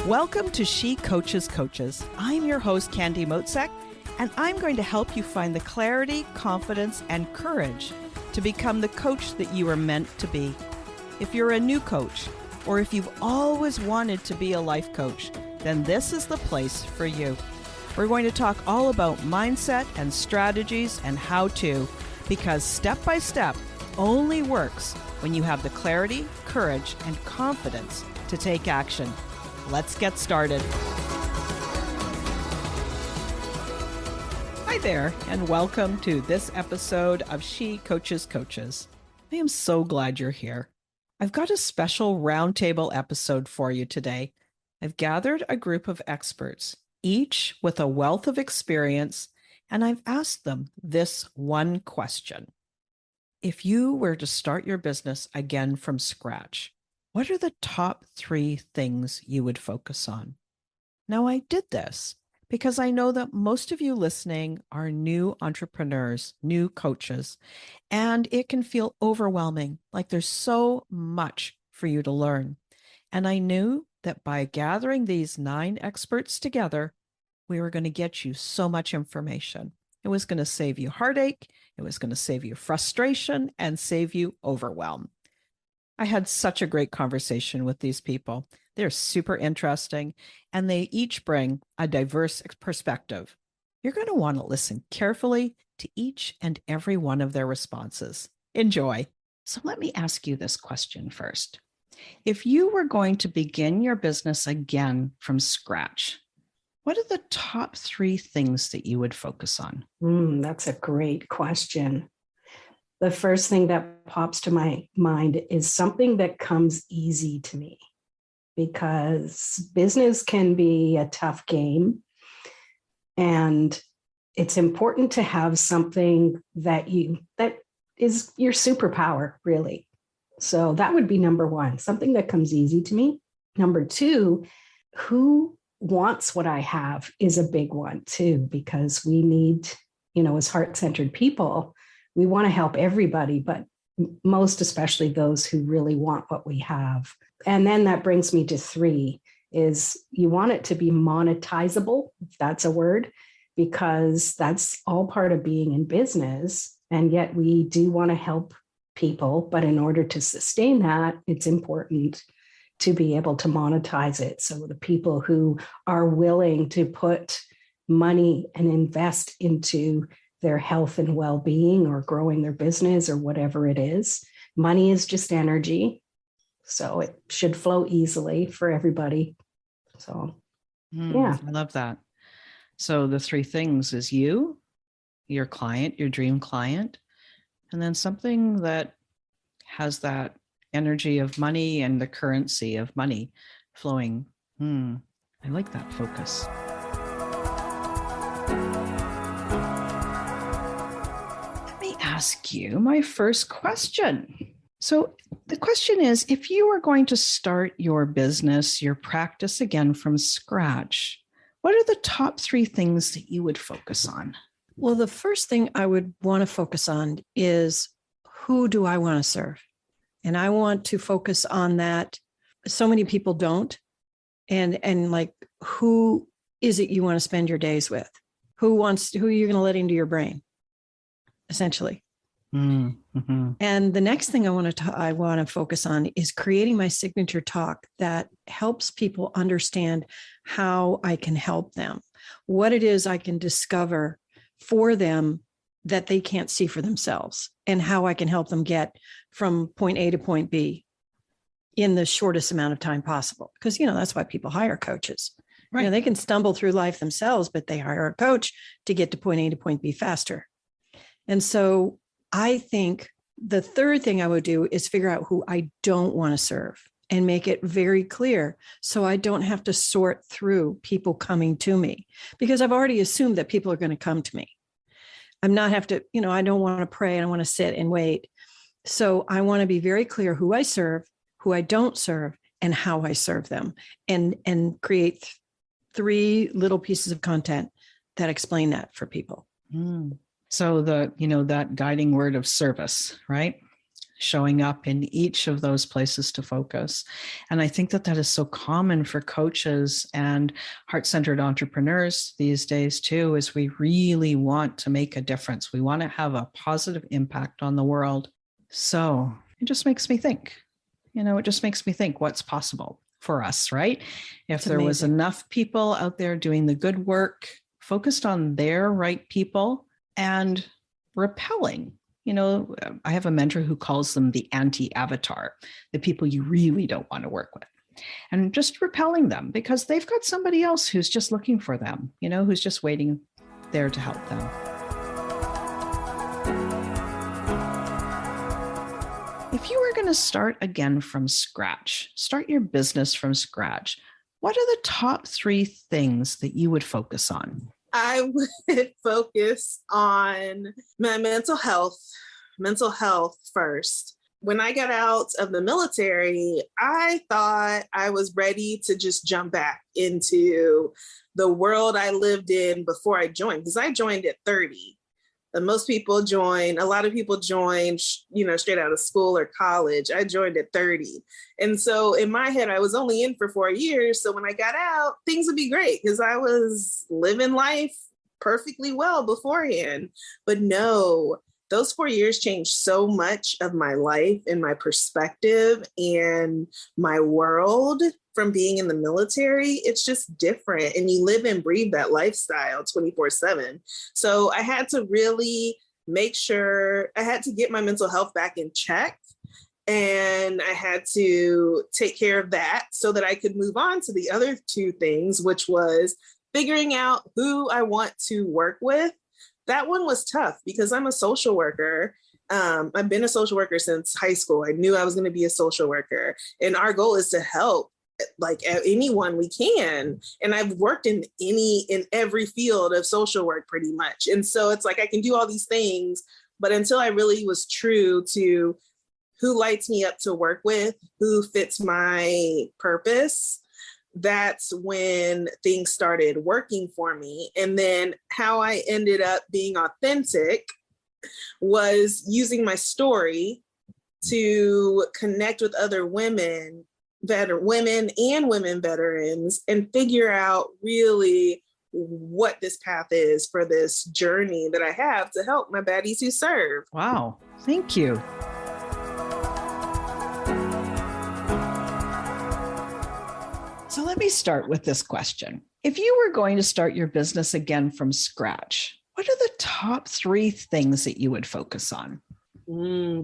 Welcome to She Coaches Coaches. I'm your host, Candy Motzek, and I'm going to help you find the clarity, confidence, and courage to become the coach that you are meant to be. If you're a new coach, or if you've always wanted to be a life coach, then this is the place for you. We're going to talk all about mindset and strategies and how to, because step by step only works when you have the clarity, courage, and confidence to take action. Let's get started. Hi there, and welcome to this episode of She Coaches Coaches. I am so glad you're here. I've got a special roundtable episode for you today. I've gathered a group of experts, each with a wealth of experience, and I've asked them this one question. If you were to start your business again from scratch, what are the top 3 things you would focus on? Now, I did this because I know that most of you listening are new entrepreneurs, new coaches, and it can feel overwhelming, like there's so much for you to learn. And I knew that by gathering these 9 experts together, we were going to get you so much information. It was going to save you heartache, it was going to save you frustration, and save you overwhelm. I had such a great conversation with these people. They're super interesting, and they each bring a diverse perspective. You're going to want to listen carefully to each and every one of their responses. Enjoy. So let me ask you this question first. If you were going to begin your business again from scratch, what are the top 3 things that you would focus on? That's a great question. The first thing that pops to my mind is something that comes easy to me, because business can be a tough game, and it's important to have something that is your superpower, really. So that would be number 1, something that comes easy to me. Number 2, who wants what I have is a big one too, because we need, as heart-centered people, we want to help everybody, but most especially those who really want what we have. And then that brings me to 3, is you want it to be monetizable, if that's a word, because that's all part of being in business. And yet we do want to help people, but in order to sustain that, it's important to be able to monetize it. So the people who are willing to put money and invest into their health and well-being or growing their business or whatever it is. Money is just energy, so it should flow easily for everybody. So, yeah. I love that. So the 3 things is you, your client, your dream client, and then something that has that energy of money and the currency of money flowing. I like that focus. Ask you my first question. So the question is, if you were going to start your business, your practice again from scratch, what are the top 3 things that you would focus on? Well, the first thing I would want to focus on is, who do I want to serve? And I want to focus on that. So many people don't. And like, who is it you want to spend your days with? Who are you going to let into your brain? Essentially. Mm-hmm. And the next thing I want to focus on is creating my signature talk that helps people understand how I can help them, what it is I can discover for them that they can't see for themselves, and how I can help them get from point A to point B in the shortest amount of time possible. Because, that's why people hire coaches. Right. They can stumble through life themselves, but they hire a coach to get to point A to point B faster. And so I think the third thing I would do is figure out who I don't want to serve and make it very clear, so I don't have to sort through people coming to me, because I've already assumed that people are going to come to me. I'm not have to, I don't want to pray. I don't want to sit and wait. So I want to be very clear who I serve, who I don't serve, and how I serve them, and create 3 little pieces of content that explain that for people. So that guiding word of service, right? showing up in each of those places to focus. And I think that that is so common for coaches and heart-centered entrepreneurs these days too, is we really want to make a difference. We want to have a positive impact on the world. So it just makes me think, it just makes me think what's possible for us, right? If there was enough people out there doing the good work, focused on their right people and repelling. I have a mentor who calls them the anti-avatar, the people you really don't want to work with, and just repelling them because they've got somebody else who's just looking for them, who's just waiting there to help them. If you were going to start again from scratch, start your business from scratch, what are the top 3 things that you would focus on? I would focus on my mental health first. When I got out of the military, I thought I was ready to just jump back into the world I lived in before I joined, because I joined at 30. A lot of people join, straight out of school or college. I joined at 30. And so in my head, I was only in for 4 years. So when I got out, things would be great because I was living life perfectly well beforehand. But no, those 4 years changed so much of my life and my perspective and my world from being in the military. It's just different. And you live and breathe that lifestyle 24/7. So I had to really make sure I had to get my mental health back in check. And I had to take care of that so that I could move on to the other 2 things, which was figuring out who I want to work with. That one was tough because I'm a social worker. I've been a social worker since high school. I knew I was going to be a social worker. And our goal is to help anyone we can. And I've worked in every field of social work pretty much. And so it's like I can do all these things, but until I really was true to who lights me up to work with, who fits my purpose, that's when things started working for me. And then how I ended up being authentic was using my story to connect with other women and women veterans and figure out really what this path is for this journey that I have to help my baddies who serve. Wow. Thank you. So let me start with this question. If you were going to start your business again from scratch, what are the top 3 things that you would focus on?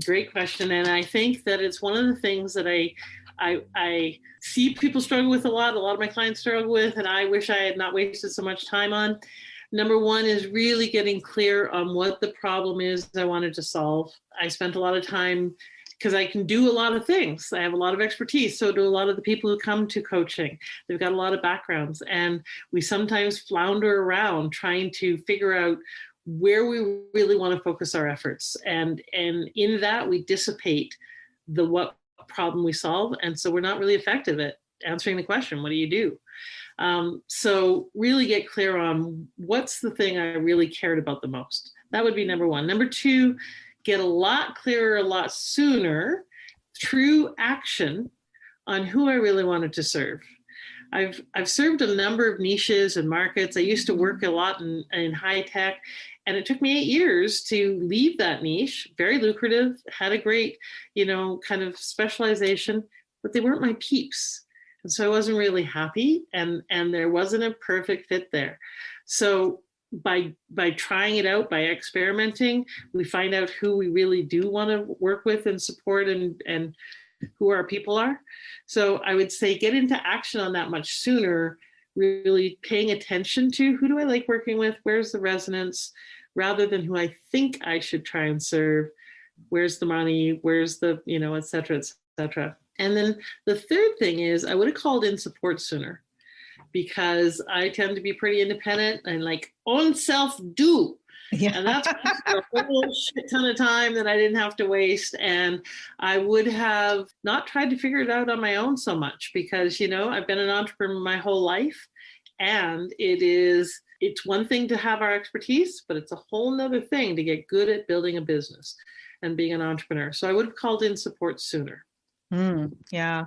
Great question. And I think that it's one of the things that I see people struggle with a lot of my clients struggle with, and I wish I had not wasted so much time on. Number 1 is really getting clear on what the problem is I wanted to solve. I spent a lot of time because I can do a lot of things. I have a lot of expertise. So do a lot of the people who come to coaching. They've got a lot of backgrounds, and we sometimes flounder around trying to figure out where we really want to focus our efforts. And in that, we dissipate what problem we solve. And so we're not really effective at answering the question, what do you do? So really get clear on what's the thing I really cared about the most. That would be number 1. Number 2, get a lot clearer, a lot sooner through action on who I really wanted to serve. I've served a number of niches and markets. I used to work a lot in high tech, and it took me 8 years to leave that niche. Very lucrative, had a great, kind of specialization, but they weren't my peeps. And so I wasn't really happy, and there wasn't a perfect fit there. So by trying it out, by experimenting, we find out who we really do want to work with and support and who our people are. So I would say get into action on that much sooner, really paying attention to who do I like working with, where's the resonance, rather than who I think I should try and serve, where's the money, where's the, et cetera, et cetera. And then the third thing is I would have called in support sooner, because I tend to be pretty independent and own self do. Yeah. And that's a whole shit ton of time that I didn't have to waste. And I would have not tried to figure it out on my own so much because, I've been an entrepreneur my whole life, and it it's one thing to have our expertise, but it's a whole nother thing to get good at building a business and being an entrepreneur. So I would have called in support sooner. Yeah.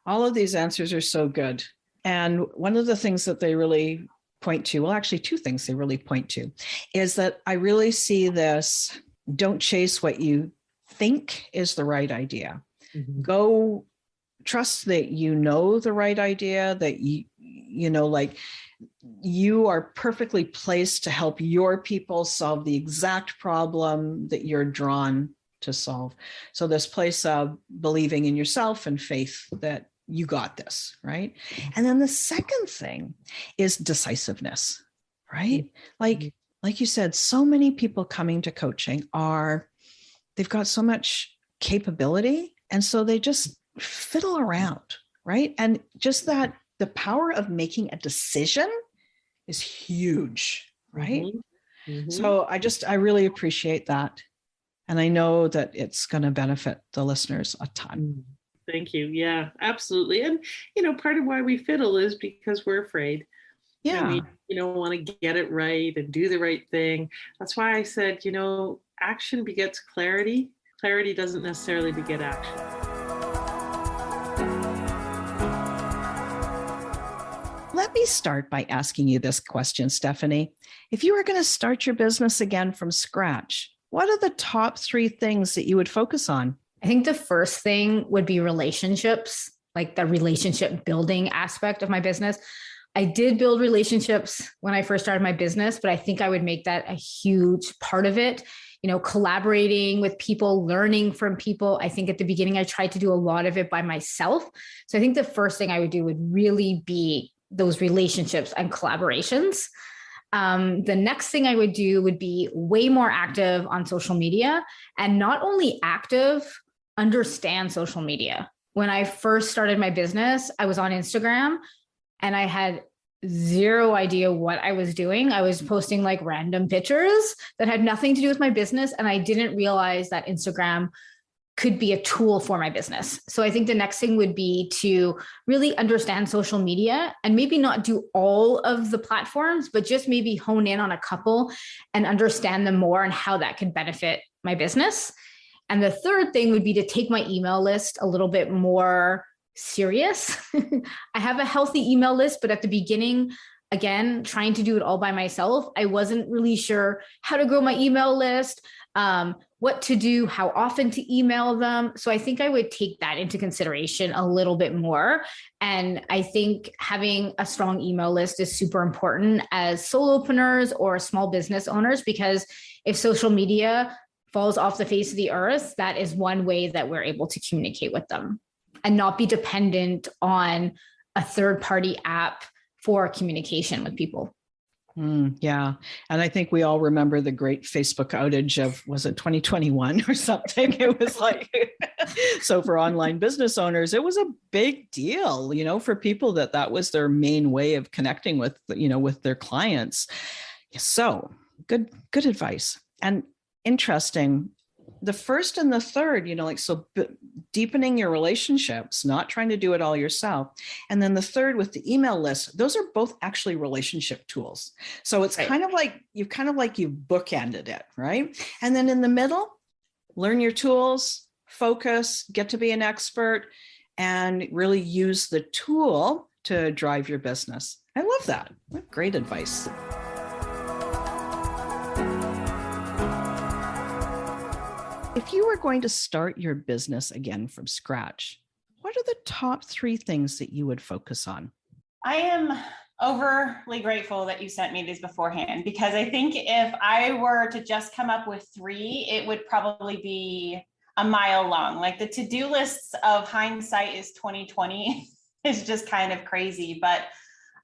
All of these answers are so good. And one of the things that they really point to, well, actually, two things they really point to, is that I really see this: don't chase what you think is the right idea. Go trust that you know the right idea, that like you are perfectly placed to help your people solve the exact problem that you're drawn to solve. So this place of believing in yourself and faith that you got this, right? And then the second thing is decisiveness, right? Like you said, so many people coming to coaching they've got so much capability, and so they just fiddle around, right? And just that the power of making a decision is huge, right? So I really appreciate that. And I know that it's going to benefit the listeners a ton. Thank you. Yeah, absolutely. And, part of why we fiddle is because we're afraid. Yeah. And we, want to get it right and do the right thing. That's why I said, action begets clarity. Clarity doesn't necessarily beget action. Let me start by asking you this question, Stephanie. If you were going to start your business again from scratch, what are the top 3 things that you would focus on? I think the first thing would be relationships, like the relationship building aspect of my business. I did build relationships when I first started my business, but I think I would make that a huge part of it. Collaborating with people, learning from people. I think at the beginning, I tried to do a lot of it by myself. So I think the first thing I would do would really be those relationships and collaborations. The next thing I would do would be way more active on social media, and not only active, understand social media. When I first started my business, I was on Instagram and I had zero idea what I was doing. I was posting like random pictures that had nothing to do with my business. And I didn't realize that Instagram could be a tool for my business. So I think the next thing would be to really understand social media and maybe not do all of the platforms, but just maybe hone in on a couple and understand them more and how that could benefit my business. And the third thing would be to take my email list a little bit more serious. I have a healthy email list, but at the beginning, again, trying to do it all by myself, I wasn't really sure how to grow my email list, what to do, how often to email them. So I think I would take that into consideration a little bit more. And I think having a strong email list is super important as solopreneurs or small business owners, because if social media falls off the face of the earth, that is one way that we're able to communicate with them and not be dependent on a third-party app for communication with people. Yeah. And I think we all remember the great Facebook outage of, was it 2021 or something? It was like, so for online business owners, it was a big deal, for people that was their main way of connecting with, with their clients. So good advice. And interesting. The first and the third, deepening your relationships, not trying to do it all yourself. And then the third with the email list, those are both actually relationship tools. So it's kind of like you've bookended it, right? And then in the middle, learn your tools, focus, get to be an expert, and really use the tool to drive your business. I love that. What great advice. If you were going to start your business again from scratch, what are the top 3 things that you would focus on? I am overly grateful that you sent me these beforehand, because I think if I were to just come up with 3, it would probably be a mile long. Like the to-do lists of hindsight is 2020 is just kind of crazy. But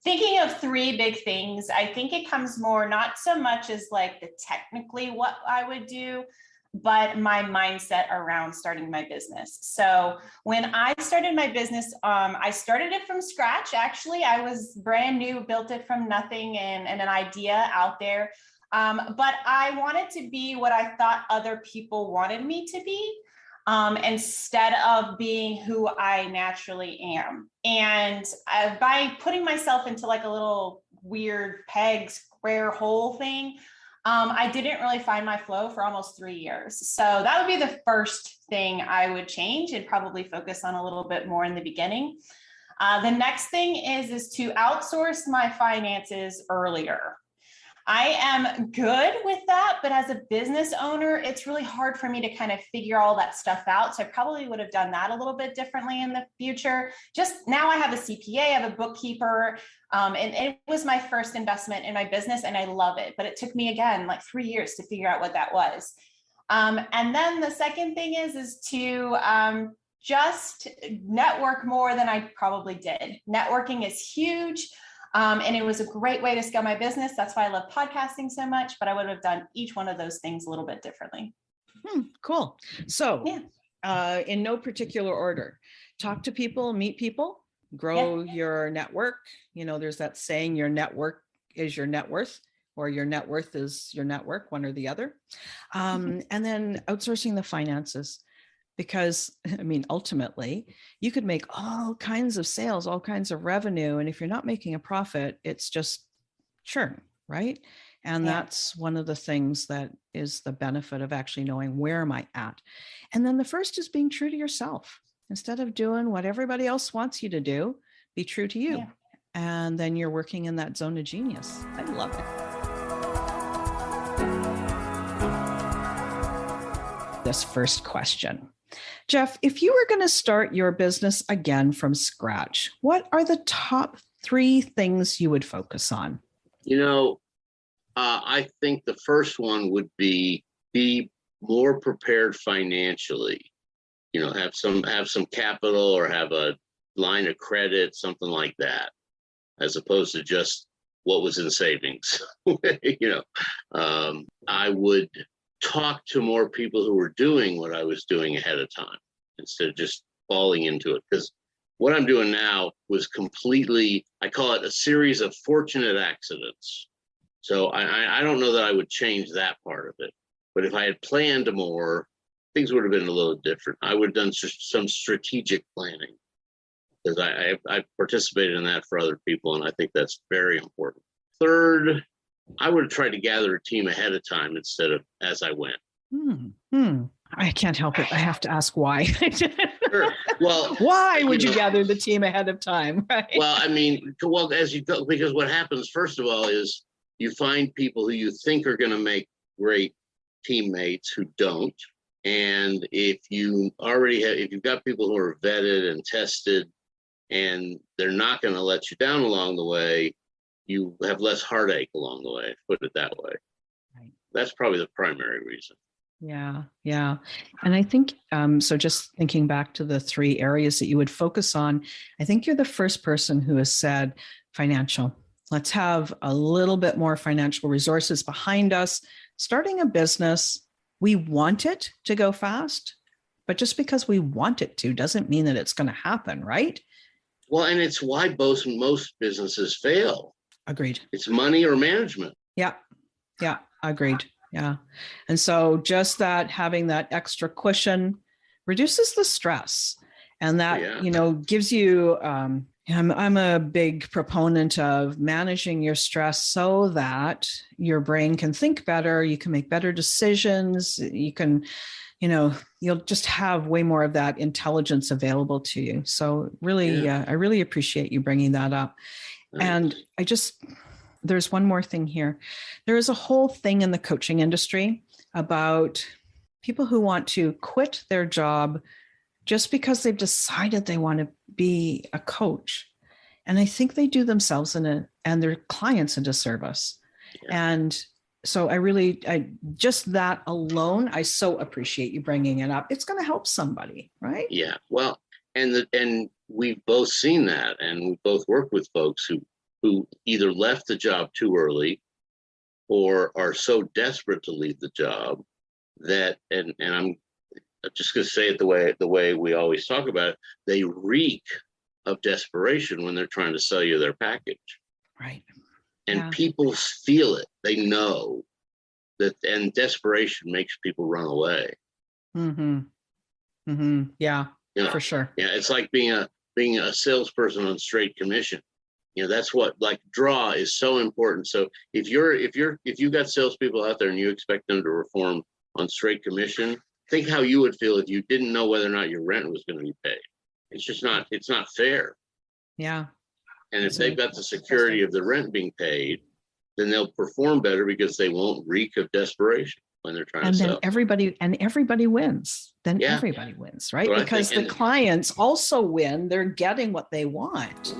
thinking of 3 big things, I think it comes more not so much as like the technically what I would do, but my mindset around starting my business. So when I started my business, I started it from scratch. Actually, I was brand new, built it from nothing and an idea out there. But I wanted to be what I thought other people wanted me to be, instead of being who I naturally am. And by putting myself into like a little weird peg prayer whole thing, I didn't really find my flow for almost 3 years. So that would be the first thing I would change and probably focus on a little bit more in the beginning. The next thing is to outsource my finances earlier. I am good with that, but as a business owner, it's really hard for me to kind of figure all that stuff out. So I probably would have done that a little bit differently in the future. Just now I have a CPA, I have a bookkeeper, and it was my first investment in my business and I love it. But it took me, again, like 3 years to figure out what that was. And then the second thing is to just network more than I probably did. Networking is huge. And it was a great way to scale my business. That's why I love podcasting so much, but I would have done each one of those things a little bit differently. Cool. So in no particular order, talk to people, meet people, grow your network. You know, there's that saying, your network is your net worth, or your net worth is your network, one or the other. And then outsourcing the finances. Because, I mean, ultimately, you could make all kinds of sales, all kinds of revenue. And if you're not making a profit, it's just churn, right? And that's one of the things that is the benefit of actually knowing, where am I at? And then the first is being true to yourself. Instead of doing what everybody else wants you to do, be true to you. And then you're working in that zone of genius. I love it. This first question. Jeff, if you were going to start your business again from scratch, what are the top 3 things you would focus on? You know, I think the first one would be more prepared financially. You know, have some capital or have a line of credit, something like that, as opposed to just what was in savings. I would talk to more people who were doing what I was doing ahead of time instead of just falling into it. Because what I'm doing now was completely, I call it a series of fortunate accidents. So I don't know that I would change that part of it. But if I had planned more, things would have been a little different. I would have done some strategic planning, because I participated in that for other people, and I think that's very important. Third, I would have tried to gather a team ahead of time instead of as I went. I can't help it. I have to ask why. Sure. Well, why would you gather the team ahead of time? Right? Well, I mean, as you go, because what happens, first of all, is you find people who you think are going to make great teammates who don't. And if you've got people who are vetted and tested and they're not going to let you down along the way, you have less heartache along the way, put it that way. Right. That's probably the primary reason. Yeah. And I think, so just thinking back to the 3 areas that you would focus on, I think you're the first person who has said financial. Let's have a little bit more financial resources behind us. Starting a business, we want it to go fast, but just because we want it to doesn't mean that it's going to happen, right? Well, and it's why most businesses fail. Agreed. It's money or management. Yeah. Agreed. Yeah. And so just that, having that extra cushion reduces the stress, and that, gives you, I'm a big proponent of managing your stress so that your brain can think better. You can make better decisions. You can, you'll just have way more of that intelligence available to you. So really, I really appreciate you bringing that up. Nice. And there's one more thing here. There is a whole thing in the coaching industry about people who want to quit their job just because they've decided they want to be a coach. And I think they do themselves and their clients a disservice. Yeah. And so just that alone, I so appreciate you bringing it up. It's going to help somebody, right? Yeah. Well, and we've both seen that, and we both work with folks who either left the job too early or are so desperate to leave the job that, and I'm just going to say it the way we always talk about it, they reek of desperation when they're trying to sell you their package. Right. And people feel it. They know that, and desperation makes people run away. Yeah, for sure. Yeah, it's like being a salesperson on straight commission. That's what, like, draw is so important. So if you've got salespeople out there and you expect them to perform on straight commission, think how you would feel if you didn't know whether or not your rent was going to be paid. It's not fair. Yeah. And if they've got the security of the rent being paid, then they'll perform better because they won't reek of desperation when they're trying to sell. And everybody wins. Then Yeah. everybody wins, right? Well, because the clients also win. They're getting what they want.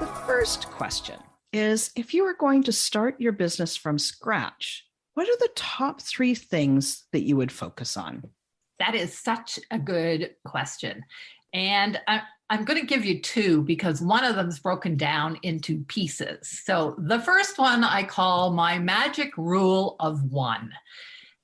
The first question is, if you were going to start your business from scratch, what are the top 3 things that you would focus on? That is such a good question. And I'm going to give you 2 because one of them is broken down into pieces. So the first one I call my magic rule of 1.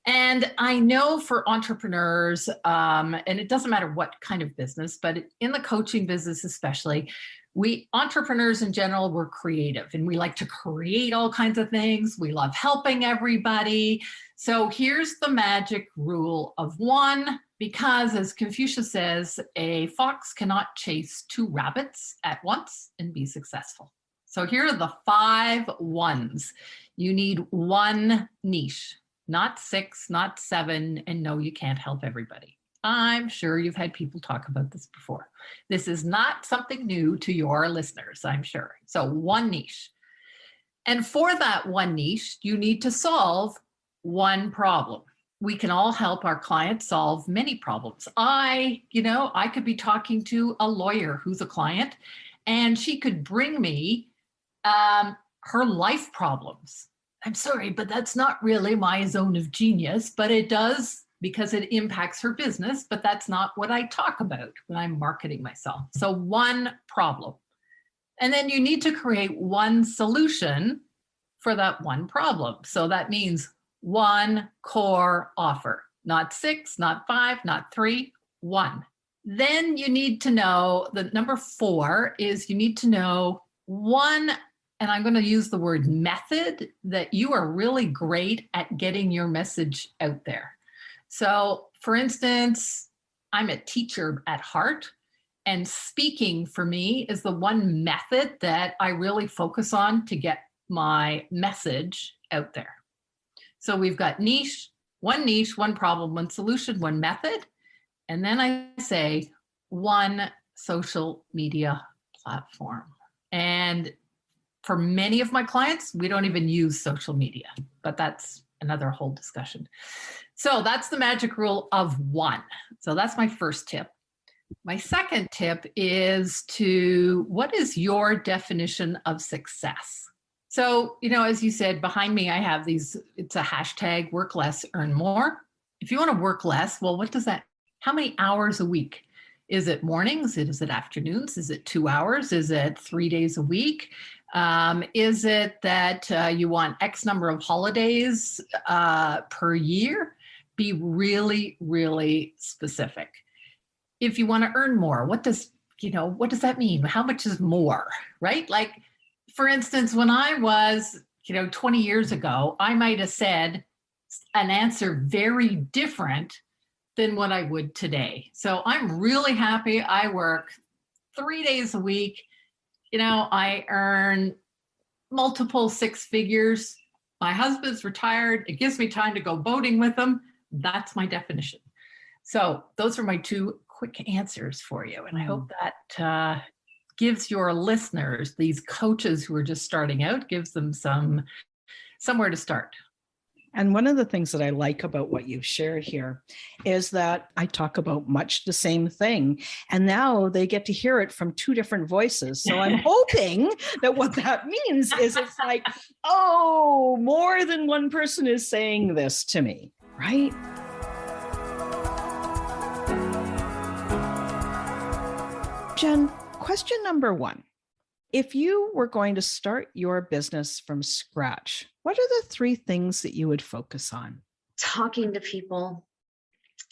And I know for entrepreneurs, and it doesn't matter what kind of business, but in the coaching business especially, we entrepreneurs in general, we're creative and we like to create all kinds of things. We love helping everybody. So here's the magic rule of 1, because as Confucius says, a fox cannot chase 2 rabbits at once and be successful. So here are the 5 ones. You need 1 niche, not 6, not 7, and no, you can't help everybody. I'm sure you've had people talk about this before. This is not something new to your listeners, I'm sure. So 1 niche. And for that 1 niche, you need to solve 1 problem. We can all help our clients solve many problems. I could be talking to a lawyer who's a client, and she could bring me her life problems. I'm sorry, but that's not really my zone of genius, but it does because it impacts her business, but that's not what I talk about when I'm marketing myself. So 1 problem. And then you need to create 1 solution for that 1 problem. So that means 1 core offer, not 6, not 5, not 3, 1. Then you need to know, the number 4 is you need to know 1, and I'm going to use the word method, that you are really great at getting your message out there. So for instance, I'm a teacher at heart, and speaking for me is the 1 method that I really focus on to get my message out there. So we've got niche, 1 problem, 1 solution, 1 method. And then I say 1 social media platform. And for many of my clients, we don't even use social media, but that's another whole discussion. So that's the magic rule of 1. So that's my first tip. My second tip is what is your definition of success? So, as you said, behind me, I have these, it's a hashtag, work less, earn more. If you want to work less, well, how many hours a week? Is it mornings? Is it afternoons? Is it 2 hours? Is it 3 days a week? Is it that you want X number of holidays per year? Be really, really specific. If you want to earn more, what does that mean? How much is more, right? Like, for instance, when I was, 20 years ago, I might have said an answer very different than what I would today. So I'm really happy. I work 3 days a week. I earn multiple 6 figures. My husband's retired. It gives me time to go boating with him. That's my definition. So those are my 2 quick answers for you. And I hope that gives your listeners, these coaches who are just starting out, gives them somewhere to start. And one of the things that I like about what you've shared here is that I talk about much the same thing. And now they get to hear it from 2 different voices. So I'm hoping that what that means is it's like, oh, more than one person is saying this to me, right? Jen, question number 1. If you were going to start your business from scratch, what are the 3 things that you would focus on? Talking to people.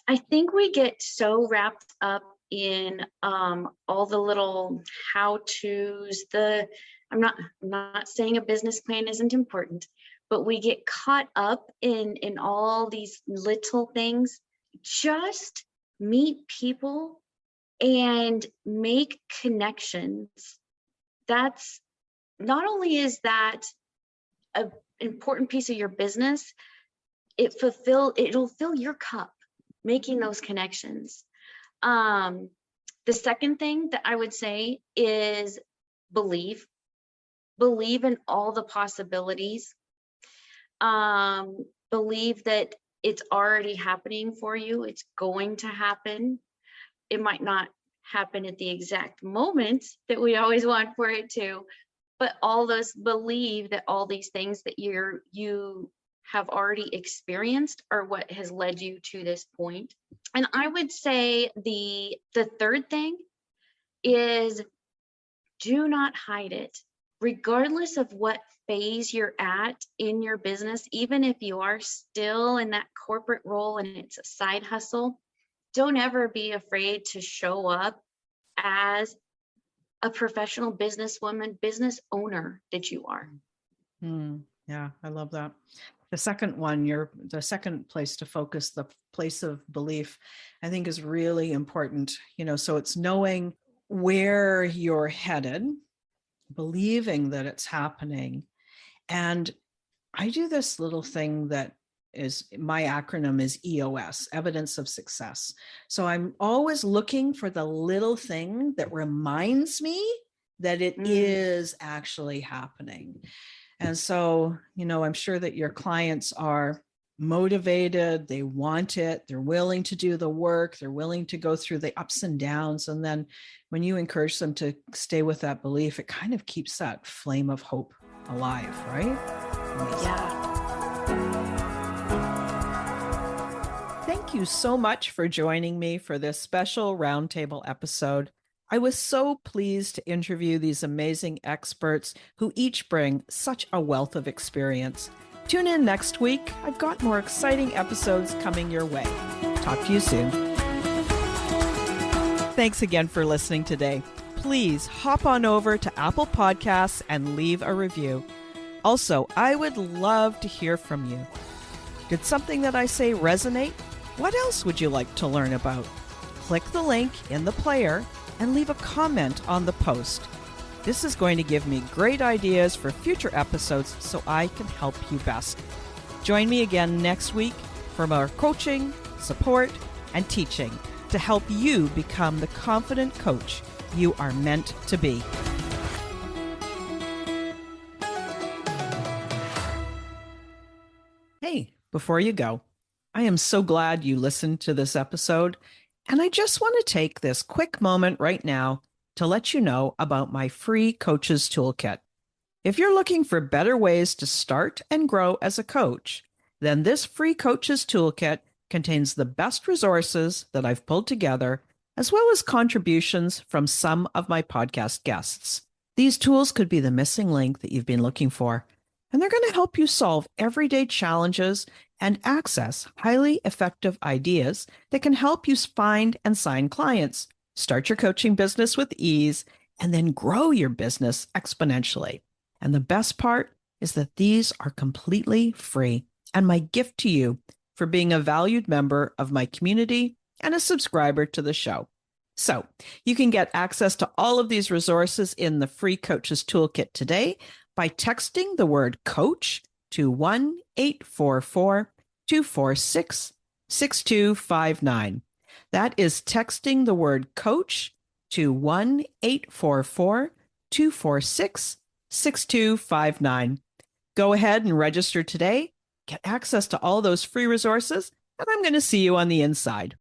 I think we get so wrapped up in all the little how-tos. I'm not saying a business plan isn't important, but we get caught up in all these little things. Just meet people and make connections. That's not only is that an important piece of your business, it'll fill your cup, making those connections. The second thing that I would say is believe in all the possibilities. Believe that it's already happening for you. It's going to happen. It might not happen at the exact moment that we always want for it to, but believe that all these things that you have already experienced are what has led you to this point. And I would say the third thing is, do not hide it. Regardless of what phase you're at in your business, even if you are still in that corporate role and it's a side hustle, don't ever be afraid to show up as a professional businesswoman, business owner that you are. Yeah, I love that. The second one, the second place to focus, the place of belief, I think is really important. So it's knowing where you're headed, believing that it's happening. And I do this little thing that is, my acronym is EOS, evidence of success. So I'm always looking for the little thing that reminds me that it is actually happening. And so, I'm sure that your clients are motivated, they want it, they're willing to do the work, they're willing to go through the ups and downs. And then when you encourage them to stay with that belief, it kind of keeps that flame of hope alive, right? Amazing. Yeah. Thank you so much for joining me for this special roundtable episode. I was so pleased to interview these amazing experts who each bring such a wealth of experience. Tune in next week. I've got more exciting episodes coming your way. Talk to you soon. Thanks again for listening today. Please hop on over to Apple Podcasts and leave a review. Also, I would love to hear from you. Did something that I say resonate? What else would you like to learn about? Click the link in the player and leave a comment on the post. This is going to give me great ideas for future episodes so I can help you best. Join me again next week for more coaching, support, and teaching to help you become the confident coach you are meant to be. Hey, before you go, I am so glad you listened to this episode. And I just want to take this quick moment right now to let you know about my free Coaches Toolkit. If you're looking for better ways to start and grow as a coach, then this free Coaches Toolkit contains the best resources that I've pulled together, as well as contributions from some of my podcast guests. These tools could be the missing link that you've been looking for, and they're going to help you solve everyday challenges and access highly effective ideas that can help you find and sign clients, start your coaching business with ease, and then grow your business exponentially. And the best part is that these are completely free and my gift to you for being a valued member of my community and a subscriber to the show. So you can get access to all of these resources in the free Coaches Toolkit today by texting the word coach to 1-844-246-6259. That is texting the word coach to 1-844-246-6259. Go ahead and register today. Get access to all those free resources, and I'm going to see you on the inside.